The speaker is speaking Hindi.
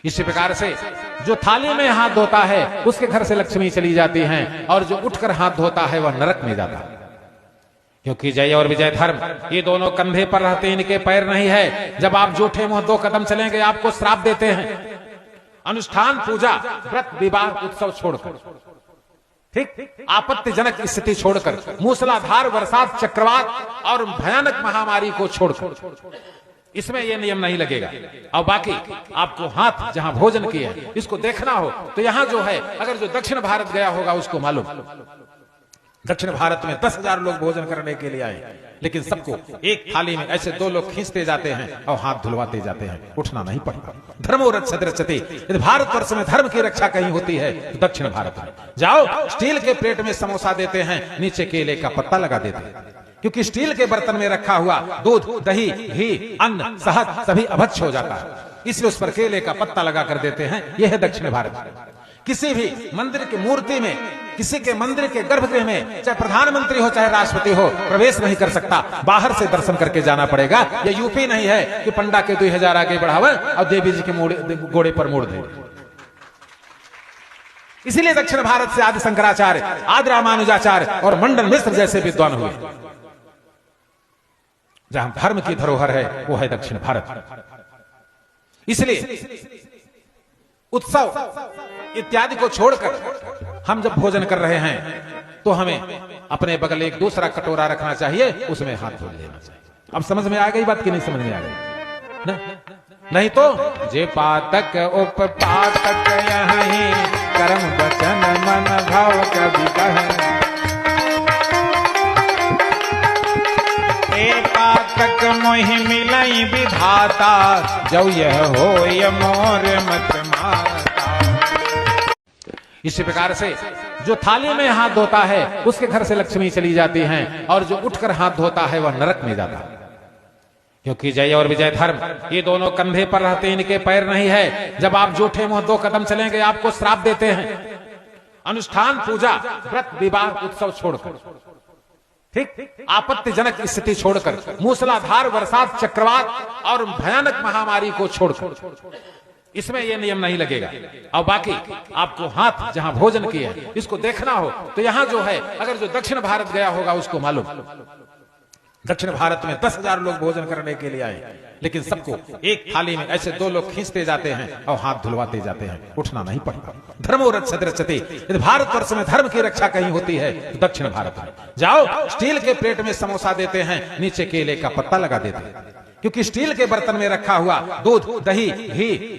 इसी प्रकार से जो थाली में हाथ धोता है उसके घर से लक्ष्मी चली जाती हैं, और जो उठकर हाथ धोता है वह नरक में जाता है। क्योंकि जय और विजय धर्म ये दोनों कंधे पर रहते हैं, इनके पैर नहीं है। जब आप जूठे मुंह 2 कदम चलेंगे आपको श्राप देते हैं। अनुष्ठान, पूजा, व्रत, विवाह, उत्सव छोड़कर, ठीक, आपत्तिजनक स्थिति छोड़कर, मूसलाधार बरसात, चक्रवात और भयानक महामारी को छोड़कर, इसमें यह नियम नहीं लगेगा। और बाकी आपको हाथ जहां भोजन किया है इसको देखना हो तो यहां जो है, अगर जो दक्षिण भारत गया होगा उसको मालूम, दक्षिण भारत में 10,000 लोग भोजन करने के लिए आए, लेकिन सबको एक थाली में ऐसे 2 लोग खींचते जाते हैं और हाथ धुलवाते जाते हैं। उठना नहीं पड़ता। धर्मो रक्षति। यदि भारतवर्ष में धर्म की रक्षा कहीं होती है तो दक्षिण भारत में जाओ। स्टील के प्लेट में समोसा देते हैं, नीचे केले का पत्ता लगा देते हैं, क्योंकि स्टील के बर्तन में रखा हुआ दूध, दही, घी, अन्न, शहद सभी अभक्ष हो जाता है, इसलिए उस पर केले का पत्ता लगा कर देते हैं। यह है दक्षिण भारत। किसी भी मंदिर की मूर्ति में, किसी के मंदिर के गर्भगृह में, चाहे प्रधानमंत्री हो चाहे राष्ट्रपति हो, प्रवेश नहीं कर सकता, बाहर से दर्शन करके जाना पड़ेगा। यह यूपी नहीं है कि पंडा के 2000 आगे बढ़ावे और देवी जी के घोड़े पर मोड़ दे। इसीलिए दक्षिण भारत से आदि शंकराचार्य, आदि रामानुजाचार्य और मंडन मिश्र जैसे विद्वान हुए। जहां धर्म की धरोहर है वो है दक्षिण भारत। इसलिए उत्सव इत्यादि को छोड़कर हम जब भोजन कर रहे हैं तो हमें अपने बगल एक दूसरा कटोरा रखना चाहिए, उसमें हाथ धो लेना चाहिए। अब समझ में आ गई बात कि नहीं समझ में आ गई ना? नहीं तो जे पातक उप पातक यहीं कर्म वचन मन भाव कभी कहे, पातक मोहि मिलई विधाता, जो यह हो ये मोर मत माता। इसी प्रकार से जो थाली में हाथ धोता है उसके घर से लक्ष्मी चली जाती हैं, और जो उठकर हाथ धोता है वह नरक में जाता है। क्योंकि जय और विजय धर्म ये दोनों कंधे पर रहते हैं, इनके पैर नहीं है। जब आप जूठे मुंह 2 कदम चलेंगे आपको श्राप देते हैं। अनुष्ठान, पूजा, व्रत, विवाह, उत्सव छोड़कर, ठीक, आपत्तिजनक स्थिति छोड़कर, मूसलाधार बरसात, चक्रवात और भयानक महामारी को छोड़कर, इसमें यह नियम नहीं लगेगा। और बाकी आपको हाथ जहां भोजन किया है इसको देखना हो तो यहां जो है, अगर जो दक्षिण भारत गया होगा उसको मालूम, दक्षिण भारत में 10,000 लोग भोजन करने के लिए आए, लेकिन सबको एक थाली में ऐसे 2 लोग खींचते जाते हैं और हाथ धुलवाते जाते हैं। उठना नहीं पड़ता। धर्मो रक्षति। यदि भारतवर्ष में धर्म की रक्षा कहीं होती है तो दक्षिण भारत में जाओ। स्टील के प्लेट में समोसा देते हैं, नीचे केले का पत्ता लगा देते हैं, क्योंकि स्टील के बर्तन में रखा हुआ दूध, दही, घी, अन्न